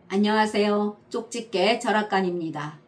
안녕하세요. 쪽집게 철학관입니다.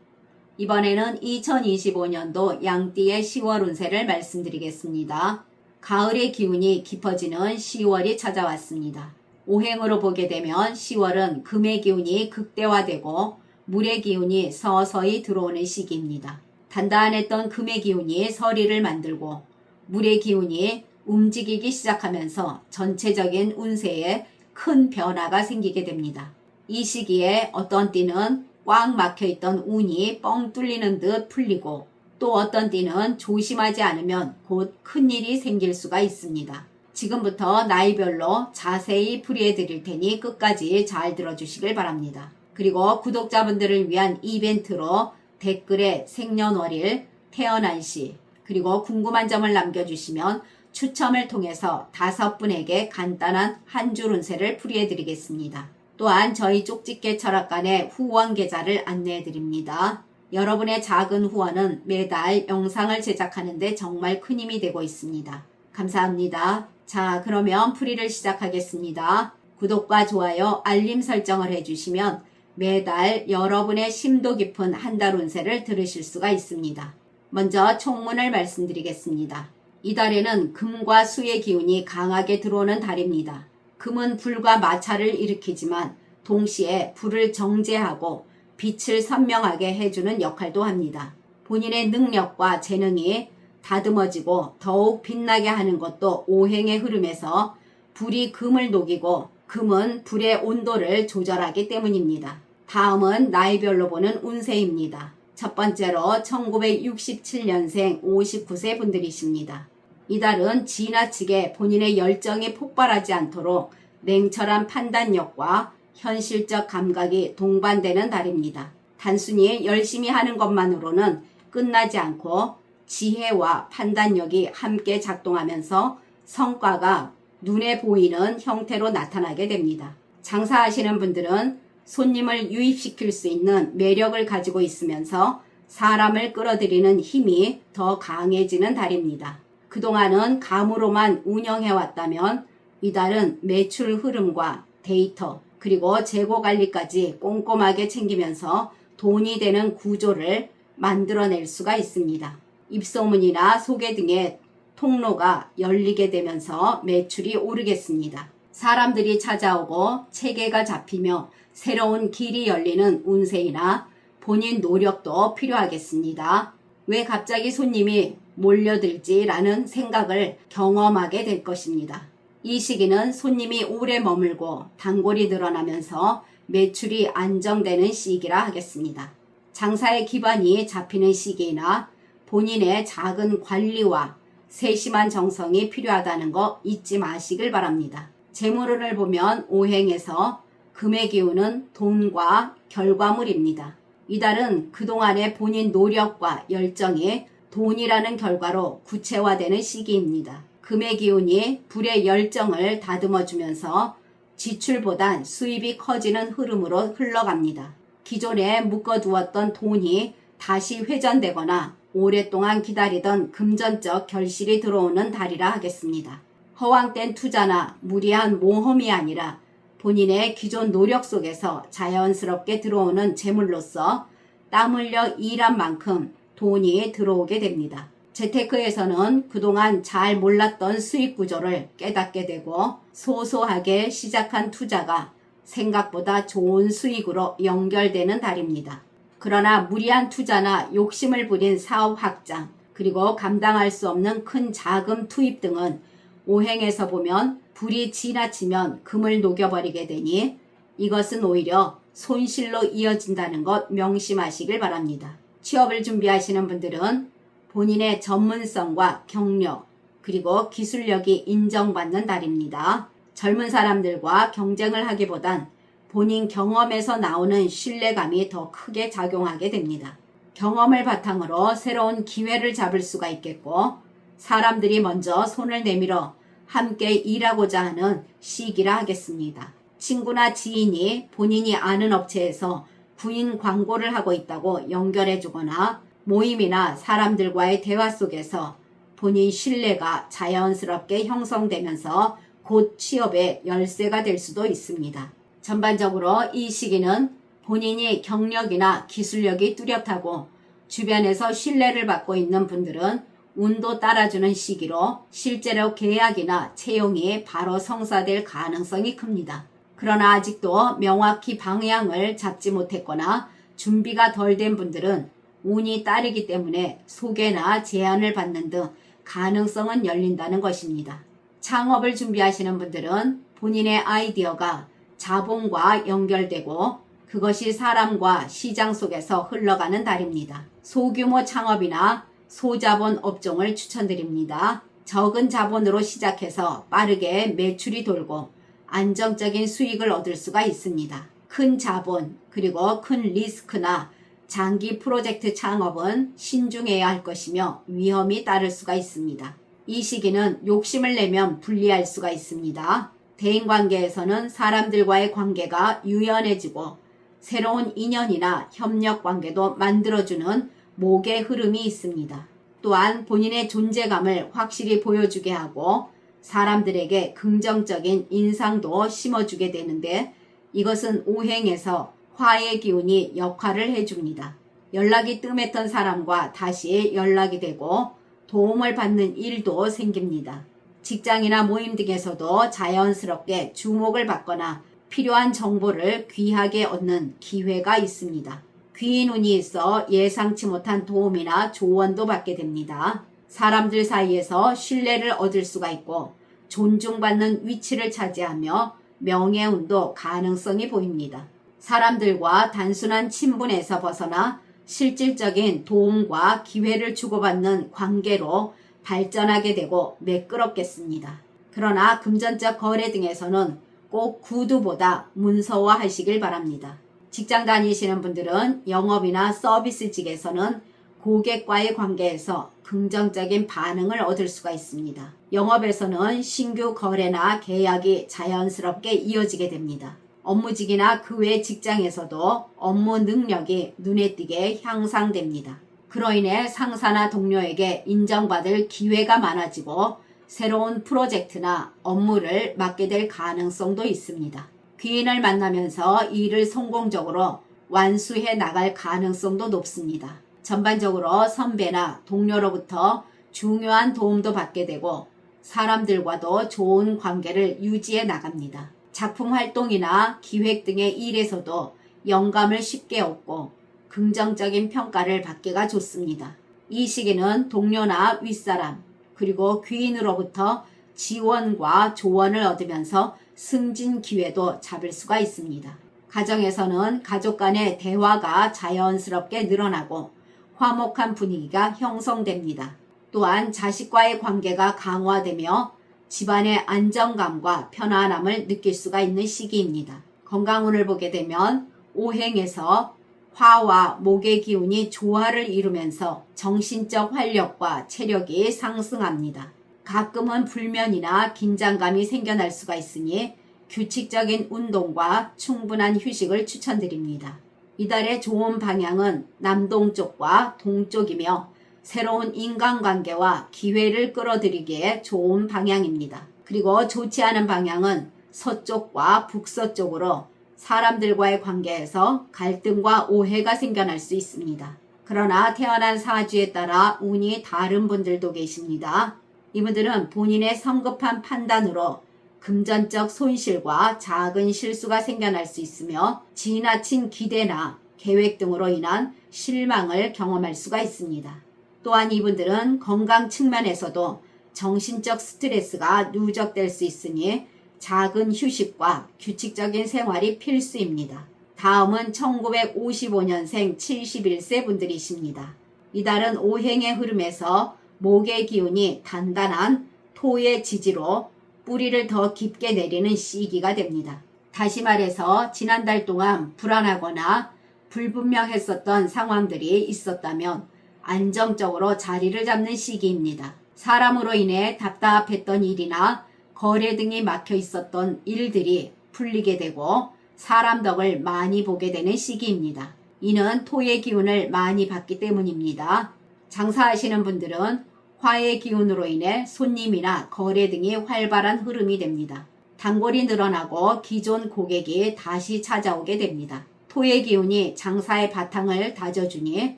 이번에는 2025년도 양띠의 10월 운세를 말씀드리겠습니다. 가을의 기운이 깊어지는 10월이 찾아왔습니다. 오행으로 보게 되면 10월은 금의 기운이 극대화되고 물의 기운이 서서히 들어오는 시기입니다. 단단했던 금의 기운이 서리를 만들고 물의 기운이 움직이기 시작하면서 전체적인 운세에 큰 변화가 생기게 됩니다. 이 시기에 어떤 띠는 꽉 막혀있던 운이 뻥 뚫리는 듯 풀리고 또 어떤 띠는 조심하지 않으면 곧 큰일이 생길 수가 있습니다. 지금부터 나이별로 자세히 풀이해 드릴 테니 끝까지 잘 들어주시길 바랍니다. 그리고 구독자분들을 위한 이벤트로 댓글에 생년월일, 태어난 시, 그리고 궁금한 점을 남겨주시면 추첨을 통해서 5분에게 간단한 한 줄 운세를 풀이해 드리겠습니다. 또한 저희 쪽집게 철학관의 후원 계좌를 안내해 드립니다. 여러분의 작은 후원은 매달 영상을 제작하는 데 정말 큰 힘이 되고 있습니다. 감사합니다. 자, 그러면 풀이를 시작하겠습니다. 구독과 좋아요, 알림 설정을 해주시면 매달 여러분의 심도 깊은 한 달 운세를 들으실 수가 있습니다. 먼저 총문을 말씀드리겠습니다. 이달에는 금과 수의 기운이 강하게 들어오는 달입니다. 금은 불과 마찰을 일으키지만 동시에 불을 정제하고 빛을 선명하게 해주는 역할도 합니다. 본인의 능력과 재능이 다듬어지고 더욱 빛나게 하는 것도 오행의 흐름에서 불이 금을 녹이고 금은 불의 온도를 조절하기 때문입니다. 다음은 나이별로 보는 운세입니다. 첫 번째로 1967년생 59세 분들이십니다. 이달은 지나치게 본인의 열정이 폭발하지 않도록 냉철한 판단력과 현실적 감각이 동반되는 달입니다. 단순히 열심히 하는 것만으로는 끝나지 않고 지혜와 판단력이 함께 작동하면서 성과가 눈에 보이는 형태로 나타나게 됩니다. 장사하시는 분들은 손님을 유입시킬 수 있는 매력을 가지고 있으면서 사람을 끌어들이는 힘이 더 강해지는 달입니다. 그동안은 감으로만 운영해왔다면 이달은 매출 흐름과 데이터 그리고 재고 관리까지 꼼꼼하게 챙기면서 돈이 되는 구조를 만들어낼 수가 있습니다. 입소문이나 소개 등의 통로가 열리게 되면서 매출이 오르겠습니다. 사람들이 찾아오고 체계가 잡히며 새로운 길이 열리는 운세이나 본인 노력도 필요하겠습니다. 왜 갑자기 손님이 몰려들지라는 생각을 경험하게 될 것입니다. 이 시기는 손님이 오래 머물고 단골이 늘어나면서 매출이 안정되는 시기라 하겠습니다. 장사의 기반이 잡히는 시기이나 본인의 작은 관리와 세심한 정성이 필요하다는 거 잊지 마시길 바랍니다. 재물운을 보면 오행에서 금의 기운은 돈과 결과물입니다. 이달은 그동안의 본인 노력과 열정이 돈이라는 결과로 구체화되는 시기입니다. 금의 기운이 불의 열정을 다듬어주면서 지출보단 수입이 커지는 흐름으로 흘러갑니다. 기존에 묶어두었던 돈이 다시 회전되거나 오랫동안 기다리던 금전적 결실이 들어오는 달이라 하겠습니다. 허황된 투자나 무리한 모험이 아니라 본인의 기존 노력 속에서 자연스럽게 들어오는 재물로서 땀 흘려 일한 만큼 돈이 들어오게 됩니다. 재테크에서는 그동안 잘 몰랐던 수익 구조를 깨닫게 되고 소소하게 시작한 투자가 생각보다 좋은 수익으로 연결되는 달입니다. 그러나 무리한 투자나 욕심을 부린 사업 확장, 그리고 감당할 수 없는 큰 자금 투입 등은 오행에서 보면 불이 지나치면 금을 녹여버리게 되니 이것은 오히려 손실로 이어진다는 것 명심하시길 바랍니다. 취업을 준비하시는 분들은 본인의 전문성과 경력 그리고 기술력이 인정받는 달입니다. 젊은 사람들과 경쟁을 하기보단 본인 경험에서 나오는 신뢰감이 더 크게 작용하게 됩니다. 경험을 바탕으로 새로운 기회를 잡을 수가 있겠고 사람들이 먼저 손을 내밀어 함께 일하고자 하는 시기라 하겠습니다. 친구나 지인이 본인이 아는 업체에서 구인 광고를 하고 있다고 연결해 주거나 모임이나 사람들과의 대화 속에서 본인 신뢰가 자연스럽게 형성되면서 곧 취업의 열쇠가 될 수도 있습니다. 전반적으로 이 시기는 본인이 경력이나 기술력이 뚜렷하고 주변에서 신뢰를 받고 있는 분들은 운도 따라주는 시기로 실제로 계약이나 채용이 바로 성사될 가능성이 큽니다. 그러나 아직도 명확히 방향을 잡지 못했거나 준비가 덜 된 분들은 운이 따르기 때문에 소개나 제안을 받는 등 가능성은 열린다는 것입니다. 창업을 준비하시는 분들은 본인의 아이디어가 자본과 연결되고 그것이 사람과 시장 속에서 흘러가는 달입니다. 소규모 창업이나 소자본 업종을 추천드립니다. 적은 자본으로 시작해서 빠르게 매출이 돌고 안정적인 수익을 얻을 수가 있습니다. 큰 자본 그리고 큰 리스크나 장기 프로젝트 창업은 신중해야 할 것이며 위험이 따를 수가 있습니다. 이 시기는 욕심을 내면 불리할 수가 있습니다. 대인관계에서는 사람들과의 관계가 유연해지고 새로운 인연이나 협력 관계도 만들어주는 목의 흐름이 있습니다. 또한 본인의 존재감을 확실히 보여주게 하고 사람들에게 긍정적인 인상도 심어주게 되는데 이것은 오행에서 화의 기운이 역할을 해줍니다. 연락이 뜸했던 사람과 다시 연락이 되고 도움을 받는 일도 생깁니다. 직장이나 모임 등에서도 자연스럽게 주목을 받거나 필요한 정보를 귀하게 얻는 기회가 있습니다. 귀인 운이 있어 예상치 못한 도움이나 조언도 받게 됩니다. 사람들 사이에서 신뢰를 얻을 수가 있고 존중받는 위치를 차지하며 명예운도 가능성이 보입니다. 사람들과 단순한 친분에서 벗어나 실질적인 도움과 기회를 주고받는 관계로 발전하게 되고 매끄럽겠습니다. 그러나 금전적 거래 등에서는 꼭 구두보다 문서화하시길 바랍니다. 직장 다니시는 분들은 영업이나 서비스직에서는 고객과의 관계에서 긍정적인 반응을 얻을 수가 있습니다. 영업에서는 신규 거래나 계약이 자연스럽게 이어지게 됩니다. 업무직이나 그 외 직장에서도 업무 능력이 눈에 띄게 향상됩니다. 그로 인해 상사나 동료에게 인정받을 기회가 많아지고 새로운 프로젝트나 업무를 맡게 될 가능성도 있습니다. 귀인을 만나면서 일을 성공적으로 완수해 나갈 가능성도 높습니다. 전반적으로 선배나 동료로부터 중요한 도움도 받게 되고 사람들과도 좋은 관계를 유지해 나갑니다. 작품 활동이나 기획 등의 일에서도 영감을 쉽게 얻고 긍정적인 평가를 받기가 좋습니다. 이 시기는 동료나 윗사람 그리고 귀인으로부터 지원과 조언을 얻으면서 승진 기회도 잡을 수가 있습니다. 가정에서는 가족 간의 대화가 자연스럽게 늘어나고 화목한 분위기가 형성됩니다. 또한 자식과의 관계가 강화되며 집안의 안정감과 편안함을 느낄 수가 있는 시기입니다. 건강운을 보게 되면 오행에서 화와 목의 기운이 조화를 이루면서 정신적 활력과 체력이 상승합니다. 가끔은 불면이나 긴장감이 생겨날 수가 있으니 규칙적인 운동과 충분한 휴식을 추천드립니다. 이달의 좋은 방향은 남동쪽과 동쪽이며 새로운 인간관계와 기회를 끌어들이기에 좋은 방향입니다. 그리고 좋지 않은 방향은 서쪽과 북서쪽으로 사람들과의 관계에서 갈등과 오해가 생겨날 수 있습니다. 그러나 태어난 사주에 따라 운이 다른 분들도 계십니다. 이분들은 본인의 성급한 판단으로 금전적 손실과 작은 실수가 생겨날 수 있으며 지나친 기대나 계획 등으로 인한 실망을 경험할 수가 있습니다. 또한 이분들은 건강 측면에서도 정신적 스트레스가 누적될 수 있으니 작은 휴식과 규칙적인 생활이 필수입니다. 다음은 1955년생 71세 분들이십니다. 이달은 오행의 흐름에서 목의 기운이 단단한 토의 지지로 뿌리를 더 깊게 내리는 시기가 됩니다. 다시 말해서 지난달 동안 불안하거나 불분명했었던 상황들이 있었다면 안정적으로 자리를 잡는 시기입니다. 사람으로 인해 답답했던 일이나 거래 등이 막혀 있었던 일들이 풀리게 되고 사람 덕을 많이 보게 되는 시기입니다. 이는 토의 기운을 많이 받기 때문입니다. 장사하시는 분들은 화의 기운으로 인해 손님이나 거래 등이 활발한 흐름이 됩니다. 단골이 늘어나고 기존 고객이 다시 찾아오게 됩니다. 토의 기운이 장사의 바탕을 다져주니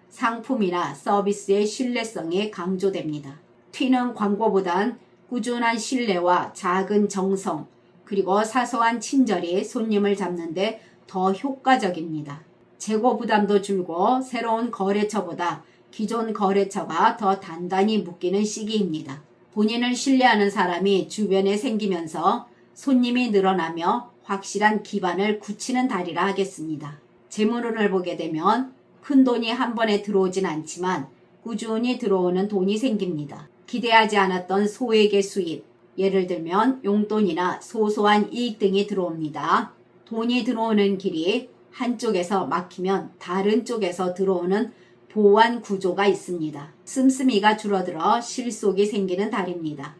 상품이나 서비스의 신뢰성이 강조됩니다. 튀는 광고보단 꾸준한 신뢰와 작은 정성, 그리고 사소한 친절이 손님을 잡는데 더 효과적입니다. 재고 부담도 줄고 새로운 거래처보다 기존 거래처가 더 단단히 묶이는 시기입니다. 본인을 신뢰하는 사람이 주변에 생기면서 손님이 늘어나며 확실한 기반을 굳히는 달이라 하겠습니다. 재물운을 보게 되면 큰 돈이 한 번에 들어오진 않지만 꾸준히 들어오는 돈이 생깁니다. 기대하지 않았던 소액의 수입, 예를 들면 용돈이나 소소한 이익 등이 들어옵니다. 돈이 들어오는 길이 한쪽에서 막히면 다른 쪽에서 들어오는 보완 구조가 있습니다. 씀씀이가 줄어들어 실속이 생기는 달입니다.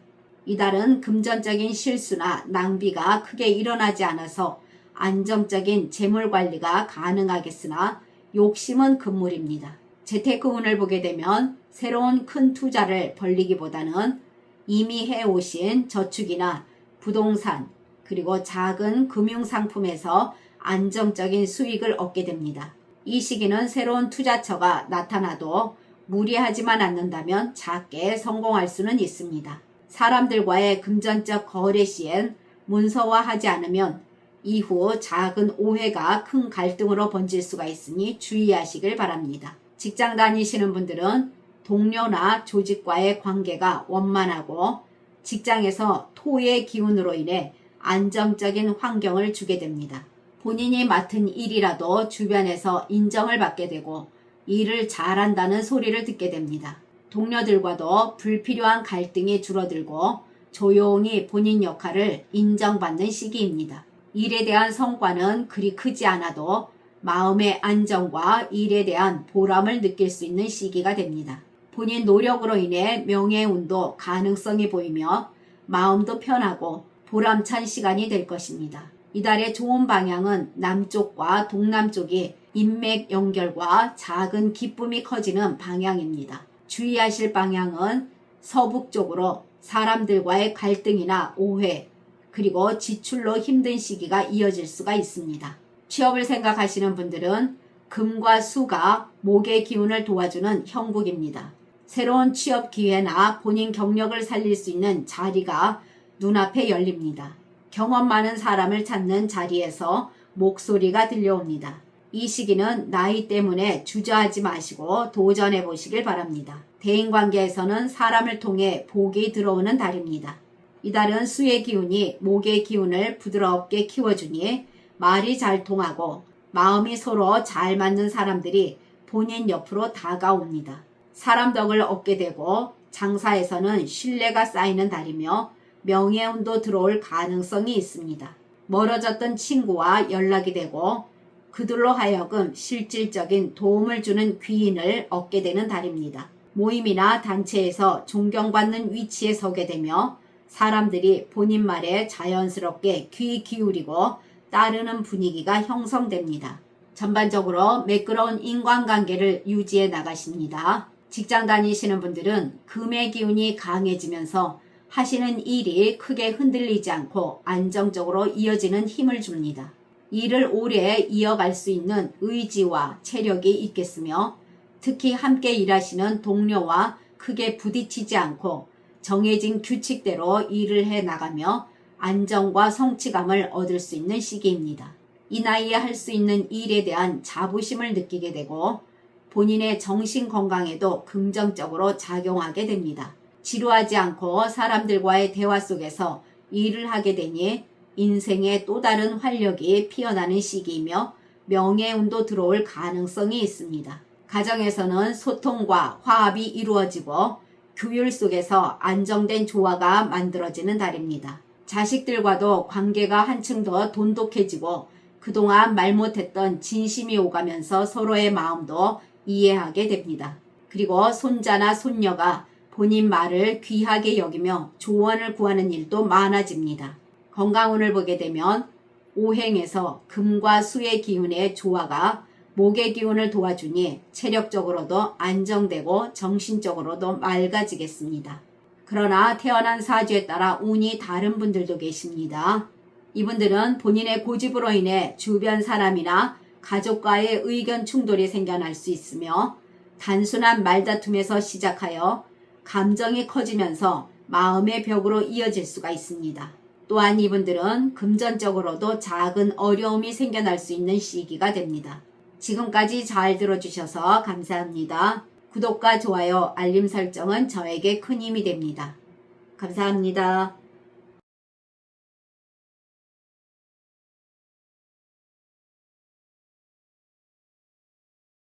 이 달은 금전적인 실수나 낭비가 크게 일어나지 않아서 안정적인 재물 관리가 가능하겠으나 욕심은 금물입니다. 재테크 운을 보게 되면 새로운 큰 투자를 벌리기보다는 이미 해오신 저축이나 부동산 그리고 작은 금융상품에서 안정적인 수익을 얻게 됩니다. 이 시기는 새로운 투자처가 나타나도 무리하지만 않는다면 작게 성공할 수는 있습니다. 사람들과의 금전적 거래 시엔 문서화하지 않으면 이후 작은 오해가 큰 갈등으로 번질 수가 있으니 주의하시길 바랍니다. 직장 다니시는 분들은 동료나 조직과의 관계가 원만하고 직장에서 토의 기운으로 인해 안정적인 환경을 주게 됩니다. 본인이 맡은 일이라도 주변에서 인정을 받게 되고 일을 잘한다는 소리를 듣게 됩니다. 동료들과도 불필요한 갈등이 줄어들고 조용히 본인 역할을 인정받는 시기입니다. 일에 대한 성과는 그리 크지 않아도 마음의 안정과 일에 대한 보람을 느낄 수 있는 시기가 됩니다. 본인 노력으로 인해 명예운도 가능성이 보이며 마음도 편하고 보람찬 시간이 될 것입니다. 이달의 좋은 방향은 남쪽과 동남쪽이 인맥 연결과 작은 기쁨이 커지는 방향입니다. 주의하실 방향은 서북쪽으로 사람들과의 갈등이나 오해, 그리고 지출로 힘든 시기가 이어질 수가 있습니다. 취업을 생각하시는 분들은 금과 수가 목의 기운을 도와주는 형국입니다. 새로운 취업 기회나 본인 경력을 살릴 수 있는 자리가 눈앞에 열립니다. 경험 많은 사람을 찾는 자리에서 목소리가 들려옵니다. 이 시기는 나이 때문에 주저하지 마시고 도전해 보시길 바랍니다. 대인관계에서는 사람을 통해 복이 들어오는 달입니다. 이달은 수의 기운이 목의 기운을 부드럽게 키워주니 말이 잘 통하고 마음이 서로 잘 맞는 사람들이 본인 옆으로 다가옵니다. 사람 덕을 얻게 되고 장사에서는 신뢰가 쌓이는 달이며 명예운도 들어올 가능성이 있습니다. 멀어졌던 친구와 연락이 되고 그들로 하여금 실질적인 도움을 주는 귀인을 얻게 되는 달입니다. 모임이나 단체에서 존경받는 위치에 서게 되며 사람들이 본인 말에 자연스럽게 귀 기울이고 따르는 분위기가 형성됩니다. 전반적으로 매끄러운 인간관계를 유지해 나가십니다. 직장 다니시는 분들은 금의 기운이 강해지면서 하시는 일이 크게 흔들리지 않고 안정적으로 이어지는 힘을 줍니다. 일을 오래 이어갈 수 있는 의지와 체력이 있겠으며 특히 함께 일하시는 동료와 크게 부딪히지 않고 정해진 규칙대로 일을 해 나가며 안정과 성취감을 얻을 수 있는 시기입니다. 이 나이에 할 수 있는 일에 대한 자부심을 느끼게 되고 본인의 정신 건강에도 긍정적으로 작용하게 됩니다. 지루하지 않고 사람들과의 대화 속에서 일을 하게 되니 인생의 또 다른 활력이 피어나는 시기이며 명예운도 들어올 가능성이 있습니다. 가정에서는 소통과 화합이 이루어지고 규율 속에서 안정된 조화가 만들어지는 달입니다. 자식들과도 관계가 한층 더 돈독해지고 그동안 말 못했던 진심이 오가면서 서로의 마음도 이해하게 됩니다. 그리고 손자나 손녀가 본인 말을 귀하게 여기며 조언을 구하는 일도 많아집니다. 건강운을 보게 되면 오행에서 금과 수의 기운의 조화가 목의 기운을 도와주니 체력적으로도 안정되고 정신적으로도 맑아지겠습니다. 그러나 태어난 사주에 따라 운이 다른 분들도 계십니다. 이분들은 본인의 고집으로 인해 주변 사람이나 가족과의 의견 충돌이 생겨날 수 있으며 단순한 말다툼에서 시작하여 감정이 커지면서 마음의 벽으로 이어질 수가 있습니다. 또한 이분들은 금전적으로도 작은 어려움이 생겨날 수 있는 시기가 됩니다. 지금까지 잘 들어주셔서 감사합니다. 구독과 좋아요, 알림 설정은 저에게 큰 힘이 됩니다. 감사합니다.